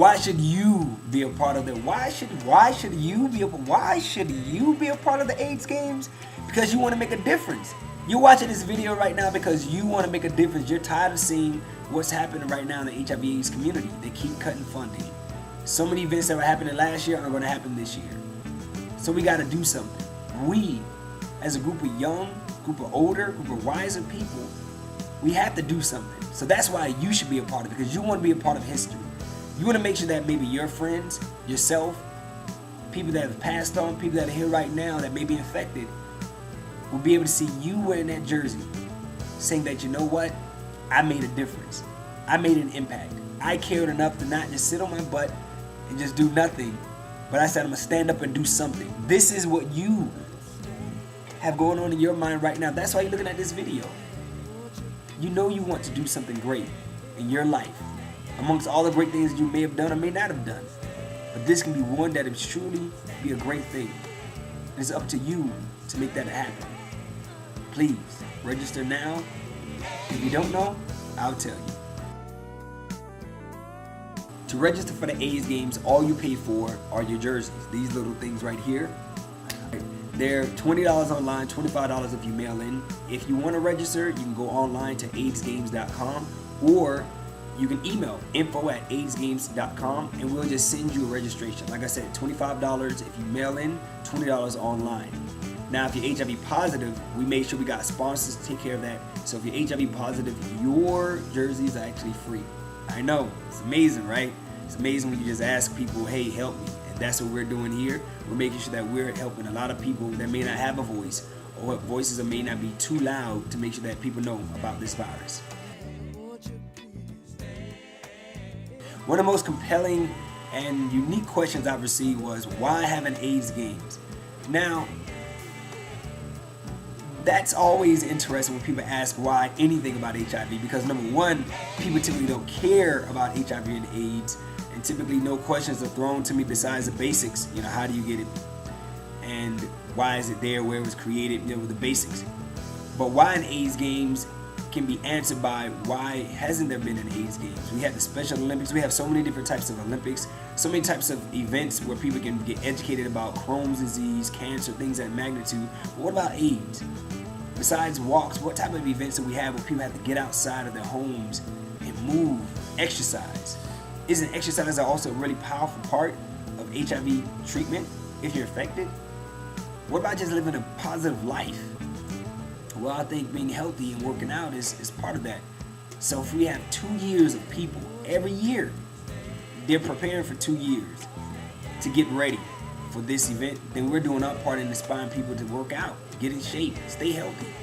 why should you be a part of that? Why should you be a part of the AIDS games? Because you want to make a difference. You're watching this video right now because you want to make a difference. You're tired of seeing what's happening right now in the HIV/AIDS community. They keep cutting funding. So many events that were happening last year are going to happen this year. So we got to do something. We, as a group of young, group of older, group of wiser people, we have to do something. So that's why you should be a part of it, because you want to be a part of history. You want to make sure that maybe your friends, yourself, people that have passed on, people that are here right now that may be infected, will be able to see you wearing that jersey, saying that, you know what, I made a difference. I made an impact. I cared enough to not just sit on my butt and just do nothing, but I said I'm going to stand up and do something. This is what you have going on in your mind right now. That's why you're looking at this video. You know you want to do something great in your life, amongst all the great things you may have done or may not have done. But this can be one that will truly be a great thing. It's up to you to make that happen. Please, register now. If you don't know, I'll tell you. To register for the AIDS games, all you pay for are your jerseys. These little things right here. They're $20 online, $25 if you mail in. If you want to register, you can go online to aidsgames.com, or you can email info@aidsgames.com and we'll just send you a registration. Like I said, $25 if you mail in, $20 online. Now, if you're HIV positive, we made sure we got sponsors to take care of that. So if you're HIV positive, your jerseys are actually free. I know, it's amazing, right? It's amazing when you just ask people, hey, help me. And that's what we're doing here. We're making sure that we're helping a lot of people that may not have a voice, or voices that may not be too loud, to make sure that people know about this virus. One of the most compelling and unique questions I've received was, why haven't AIDS games? Now, that's always interesting when people ask why anything about HIV, because number one, people typically don't care about HIV and AIDS, and typically no questions are thrown to me besides the basics. You know, how do you get it? And why is it there? Where it was created? You know, the basics. But why in AIDS games can be answered by why hasn't there been an AIDS games? We have the Special Olympics. We have so many different types of Olympics, so many types of events where people can get educated about Crohn's disease, cancer, things at magnitude. But what about AIDS? Besides walks, what type of events do we have where people have to get outside of their homes and move, exercise? Isn't exercise also a really powerful part of HIV treatment if you're infected? What about just living a positive life? Well, I think being healthy and working out is part of that. So if we have 2 years of people every year, they're preparing for 2 years to get ready for this event, then we're doing our part in inspiring people to work out, get in shape, stay healthy,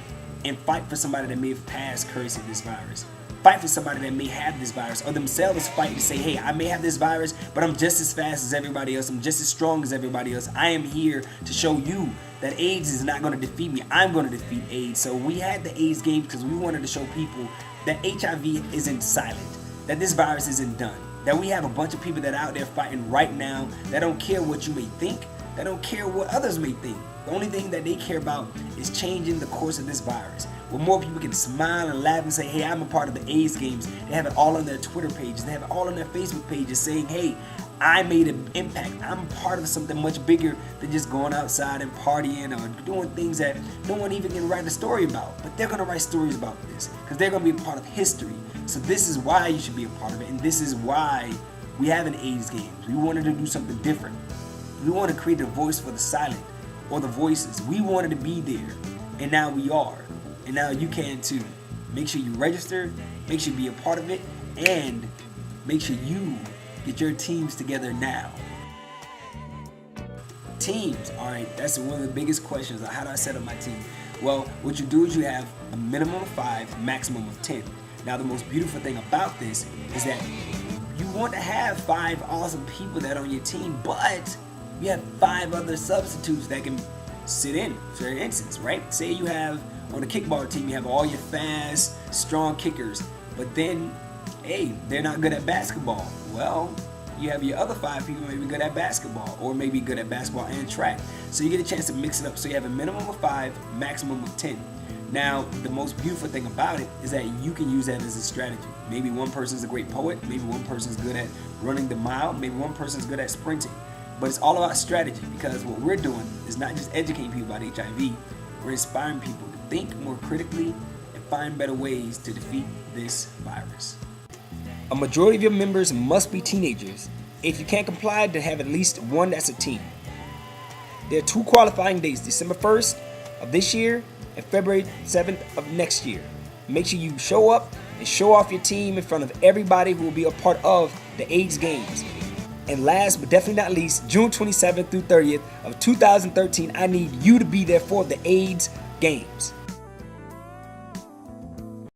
and fight for somebody that may have passed courtesy of this virus. Fight for somebody that may have this virus, or themselves fight to say, hey, I may have this virus, but I'm just as fast as everybody else. I'm just as strong as everybody else. I am here to show you that AIDS is not going to defeat me. I'm going to defeat AIDS. So we had the AIDS games because we wanted to show people that HIV isn't silent, that this virus isn't done, that we have a bunch of people that are out there fighting right now that don't care what you may think, that don't care what others may think. The only thing that they care about is changing the course of this virus. Where more people can smile and laugh and say, hey, I'm a part of the AIDS games. They have it all on their Twitter pages. They have it all on their Facebook pages saying, hey, I made an impact. I'm part of something much bigger than just going outside and partying or doing things that no one even can write a story about. But they're going to write stories about this because they're going to be a part of history. So this is why you should be a part of it. And this is why we have an AIDS games. We wanted to do something different. We want to create a voice for the silent or the voices. We wanted to be there. And now we are. And now you can too. Make sure you register, make sure you be a part of it, and make sure you get your teams together now. Teams, all right, that's one of the biggest questions. How do I set up my team? Well, what you do is you have a minimum of 5, maximum of 10. Now, the most beautiful thing about this is that you want to have 5 awesome people that are on your team, but you have 5 other substitutes that can sit in, for instance, right? Say you have on the kickball team, you have all your fast, strong kickers, but then, hey, they're not good at basketball. Well, you have your other 5 people maybe good at basketball, or maybe good at basketball and track. So you get a chance to mix it up. So you have a minimum of 5, maximum of 10. Now, the most beautiful thing about it is that you can use that as a strategy. Maybe one person's a great poet, maybe one person's good at running the mile, maybe one person's good at sprinting. But it's all about strategy, because what we're doing is not just educating people about HIV, we're inspiring people to think more critically and find better ways to defeat this virus. A majority of your members must be teenagers. If you can't comply, then have at least one that's a teen. There are 2 qualifying dates, December 1st of this year and February 7th of next year. Make sure you show up and show off your team in front of everybody who will be a part of the AIDS Games. And last but definitely not least, June 27th through 30th of 2013, I need you to be there for the AIDS Games.